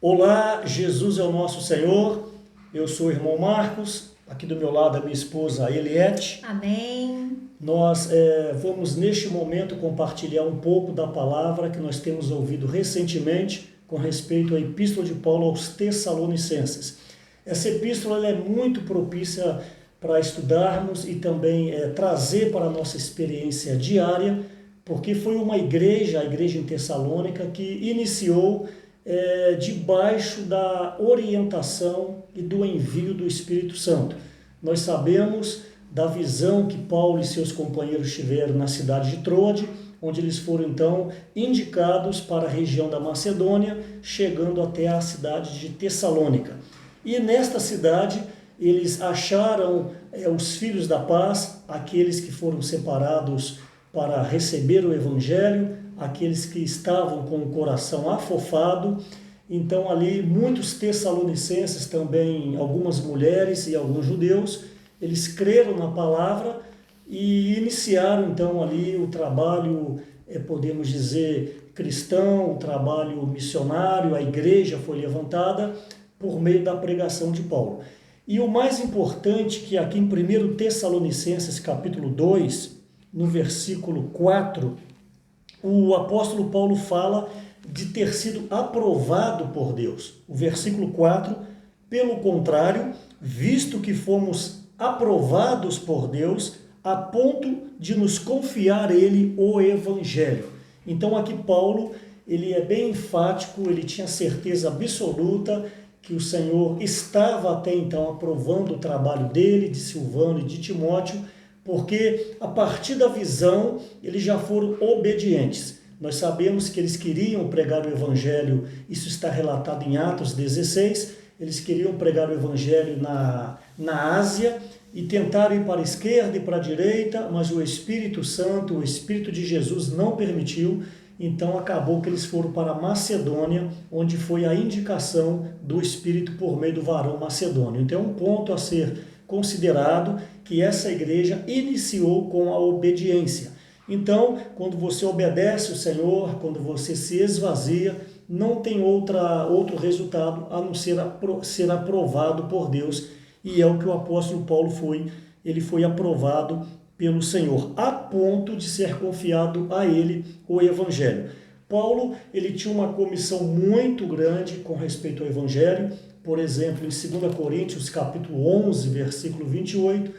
Olá, Jesus é o nosso Senhor. Eu sou o irmão Marcos, aqui do meu lado a minha esposa Eliette. Amém. Nós vamos neste momento compartilhar um pouco da palavra que nós temos ouvido recentemente com respeito à Epístola de Paulo aos Tessalonicenses. Essa epístola ela é muito propícia para estudarmos e também trazer para a nossa experiência diária, porque foi uma igreja, a igreja em Tessalônica, que iniciou debaixo da orientação e do envio do Espírito Santo. Nós sabemos da visão que Paulo e seus companheiros tiveram na cidade de Troade, onde eles foram então indicados para a região da Macedônia, chegando até a cidade de Tessalônica. E nesta cidade eles acharam os filhos da paz, aqueles que foram separados para receber o Evangelho, aqueles que estavam com o coração afofado. Então ali muitos tessalonicenses também, algumas mulheres e alguns judeus, eles creram na palavra e iniciaram então ali o trabalho, podemos dizer, cristão, o trabalho missionário, a igreja foi levantada por meio da pregação de Paulo. E o mais importante que aqui em 1 Tessalonicenses capítulo 2, no versículo 4, o apóstolo Paulo fala de ter sido aprovado por Deus. O versículo 4, pelo contrário, visto que fomos aprovados por Deus, a ponto de nos confiar ele o Evangelho. Então aqui Paulo, ele é bem enfático, ele tinha certeza absoluta que o Senhor estava até então aprovando o trabalho dele, de Silvano e de Timóteo, porque a partir da visão eles já foram obedientes. Nós sabemos que eles queriam pregar o Evangelho, isso está relatado em Atos 16, eles queriam pregar o Evangelho na Ásia e tentaram ir para a esquerda e para a direita, mas o Espírito Santo, o Espírito de Jesus não permitiu, então acabou que eles foram para a Macedônia, onde foi a indicação do Espírito por meio do varão macedônio. Então é um ponto a ser considerado que essa igreja iniciou com a obediência. Então, quando você obedece o Senhor, quando você se esvazia, não tem outro resultado a não ser aprovado por Deus. E é o que o apóstolo Paulo foi. Ele foi aprovado pelo Senhor, a ponto de ser confiado a ele o Evangelho. Paulo, ele tinha uma comissão muito grande com respeito ao Evangelho. Por exemplo, em 2 Coríntios, capítulo 11, versículo 28,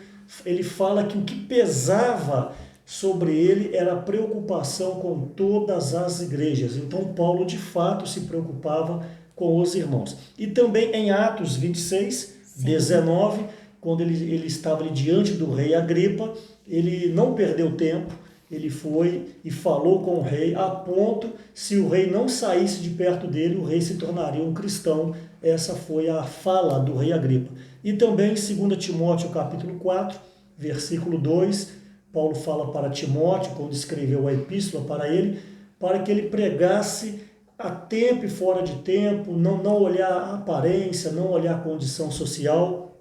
ele fala que o que pesava sobre ele era a preocupação com todas as igrejas. Então, Paulo, de fato, se preocupava com os irmãos. E também em Atos 26, 19, quando ele estava ali diante do rei Agripa, ele não perdeu tempo, ele foi e falou com o rei, a ponto, se o rei não saísse de perto dele, o rei se tornaria um cristão. Essa foi a fala do rei Agripa. E também em 2 Timóteo capítulo 4, versículo 2, Paulo fala para Timóteo, quando escreveu a epístola para ele, para que ele pregasse a tempo e fora de tempo, não olhar a aparência, não olhar a condição social.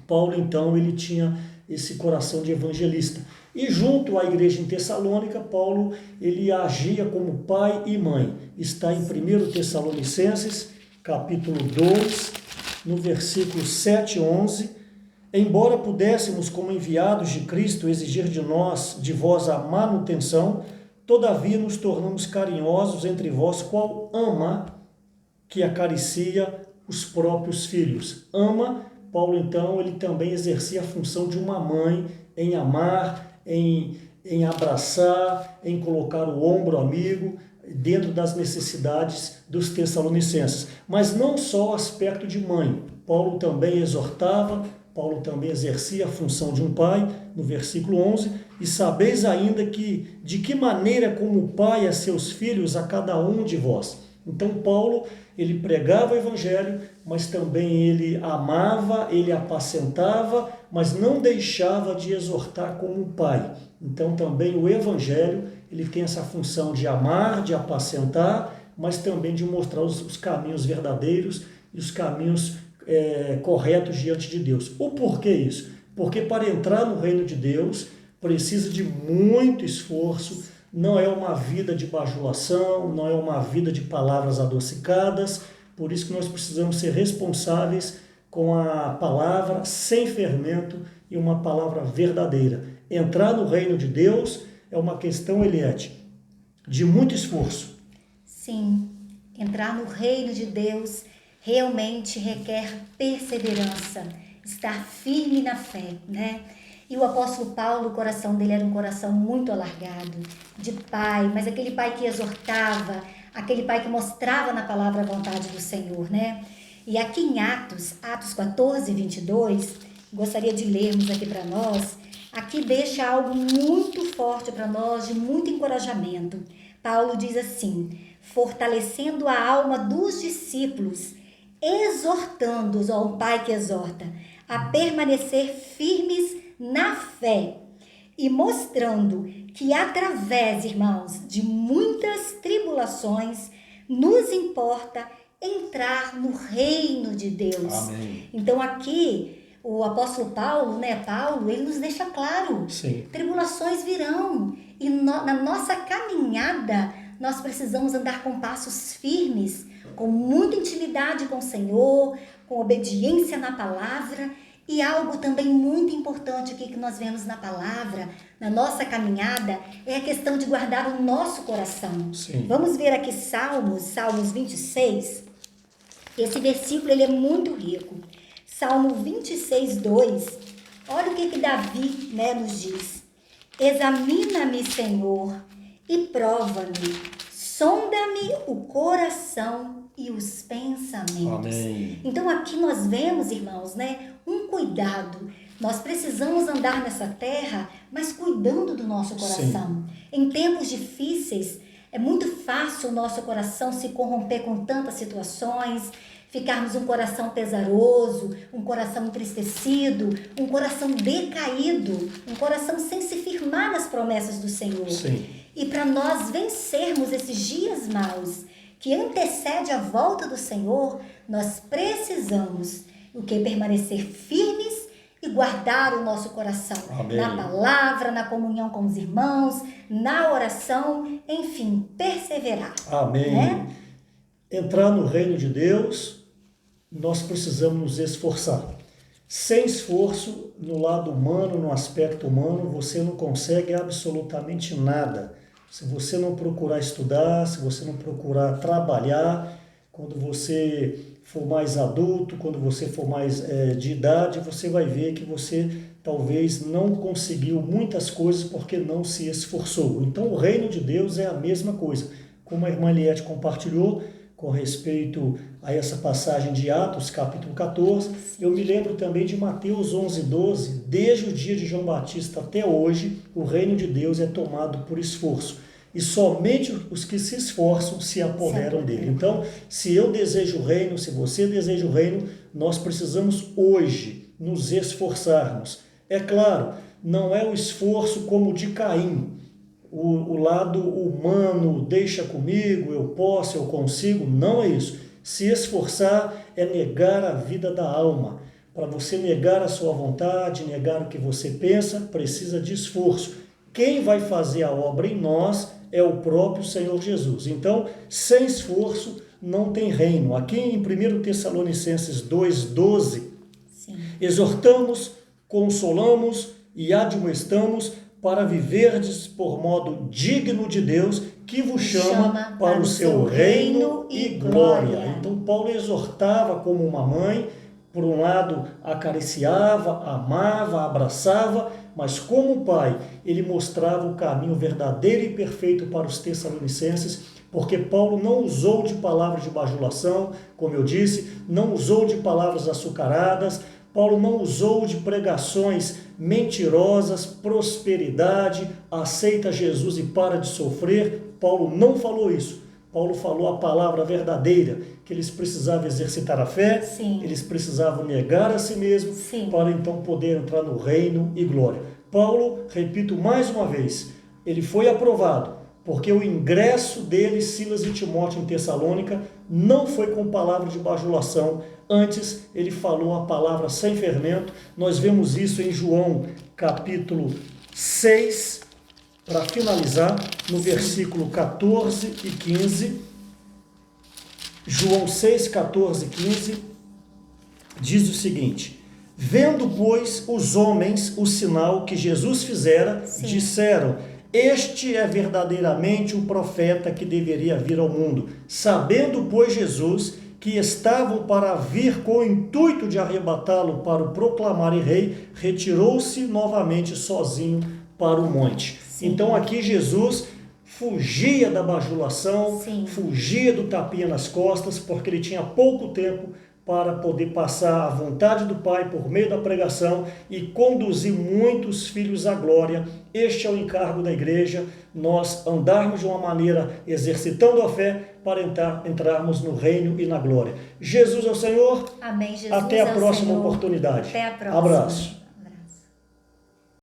Paulo, então, ele tinha esse coração de evangelista. E junto à igreja em Tessalônica, Paulo, ele agia como pai e mãe. Está em 1 Tessalonicenses, capítulo 2, no versículo 7 e 11. Embora pudéssemos, como enviados de Cristo, exigir de vós a manutenção, todavia nos tornamos carinhosos entre vós, qual ama que acaricia os próprios filhos. Ama, Paulo então, ele também exercia a função de uma mãe em amar, em abraçar, em colocar o ombro amigo dentro das necessidades dos tessalonicenses. Mas não só o aspecto de mãe. Paulo também exortava, Paulo também exercia a função de um pai, no versículo 11, e sabeis ainda de que maneira como o pai a seus filhos a cada um de vós. Então Paulo, ele pregava o evangelho, mas também ele amava, ele apacentava, mas não deixava de exortar como um pai. Então também o evangelho, ele tem essa função de amar, de apacentar, mas também de mostrar os caminhos verdadeiros e os caminhos corretos diante de Deus. O porquê isso? Porque para entrar no reino de Deus precisa de muito esforço, não é uma vida de bajulação, não é uma vida de palavras adocicadas, Por isso que nós precisamos ser responsáveis com a palavra sem fermento e uma palavra verdadeira. Entrar no reino de Deus é uma questão, Eliette, de muito esforço. Sim, entrar no reino de Deus realmente requer perseverança, estar firme na fé, né? E o apóstolo Paulo, o coração dele era um coração muito alargado, de pai, mas aquele pai que exortava, aquele pai que mostrava na palavra a vontade do Senhor, né? E aqui em Atos 14, 22, gostaria de lermos aqui para nós, aqui deixa algo muito forte para nós, de muito encorajamento. Paulo diz assim: fortalecendo a alma dos discípulos, exortando-os, ó, um pai que exorta, a permanecer firmes na fé e mostrando que através, irmãos, de muitas tribulações, nos importa entrar no reino de Deus. Amém. Então aqui o apóstolo Paulo, ele nos deixa claro, Sim. Tribulações virão e na nossa caminhada nós precisamos andar com passos firmes, com muita intimidade com o Senhor, com obediência na palavra. E algo também muito importante aqui que nós vemos na palavra, na nossa caminhada, é a questão de guardar o nosso coração. Sim. Vamos ver aqui Salmos 26. Esse versículo ele é muito rico. Salmo 26, 2. Olha o que Davi, nos diz. Examina-me, Senhor, e prova-me. Sonda-me o coração e os pensamentos. Amém. Então aqui nós vemos, irmãos, um cuidado. Nós precisamos andar nessa terra, mas cuidando do nosso coração. Sim. Em tempos difíceis, é muito fácil o nosso coração se corromper com tantas situações, ficarmos um coração pesaroso, um coração entristecido, um coração decaído, um coração sem se firmar nas promessas do Senhor. Sim. E para nós vencermos esses dias maus que antecede a volta do Senhor, nós precisamos permanecer firmes e guardar o nosso coração. Amém. Na palavra, na comunhão com os irmãos, na oração, enfim, perseverar. Amém. Entrar no reino de Deus, nós precisamos nos esforçar. Sem esforço, no lado humano, no aspecto humano, você não consegue absolutamente nada. Se você não procurar estudar, se você não procurar trabalhar, quando você for mais adulto, quando você for mais de idade, você vai ver que você talvez não conseguiu muitas coisas porque não se esforçou. Então o reino de Deus é a mesma coisa. Como a irmã Eliette compartilhou com respeito a essa passagem de Atos, capítulo 14, eu me lembro também de Mateus 11, 12, desde o dia de João Batista até hoje, o reino de Deus é tomado por esforço. E somente os que se esforçam se apoderam dele. Então, se eu desejo o reino, se você deseja o reino, nós precisamos hoje nos esforçarmos. É claro, não é o esforço como o de Caim, o lado humano, deixa comigo, eu posso, eu consigo, não é isso. Se esforçar é negar a vida da alma. Para você negar a sua vontade, negar o que você pensa, precisa de esforço. Quem vai fazer a obra em nós é o próprio Senhor Jesus. Então, sem esforço não tem reino. Aqui em 1 Tessalonicenses 2,12, exortamos, consolamos e admoestamos para viverdes por modo digno de Deus, que vos chama para o seu reino e glória. Então, Paulo exortava como uma mãe, por um lado acariciava, amava, abraçava, mas como pai, ele mostrava o caminho verdadeiro e perfeito para os tessalonicenses, porque Paulo não usou de palavras de bajulação, como eu disse, não usou de palavras açucaradas, Paulo não usou de pregações mentirosas, prosperidade, aceita Jesus e para de sofrer. Paulo não falou isso. Paulo falou a palavra verdadeira, que eles precisavam exercitar a fé, Sim. Eles precisavam negar a si mesmo, Sim. Para então poder entrar no reino e glória. Paulo, repito mais uma vez, ele foi aprovado, porque o ingresso dele, Silas e Timóteo em Tessalônica, não foi com palavra de bajulação, antes ele falou a palavra sem fermento. Nós vemos isso em João capítulo 6, para finalizar, no versículo 14 e 15. João 6, 14 e 15 diz o seguinte: vendo, pois, os homens o sinal que Jesus fizera, Sim. disseram: este é verdadeiramente o profeta que deveria vir ao mundo. Sabendo, pois, Jesus que estavam para vir com o intuito de arrebatá-lo para o proclamarem rei, retirou-se novamente sozinho para o monte. Sim. Então aqui Jesus fugia da bajulação, Sim. fugia do tapinha nas costas, porque ele tinha pouco tempo para poder passar a vontade do Pai por meio da pregação e conduzir muitos filhos à glória. Este é o encargo da igreja, nós andarmos de uma maneira exercitando a fé para entrarmos no reino e na glória. Jesus é o Senhor. Amém. Jesus Até a é o próxima Senhor. oportunidade. Até a próxima. Abraço.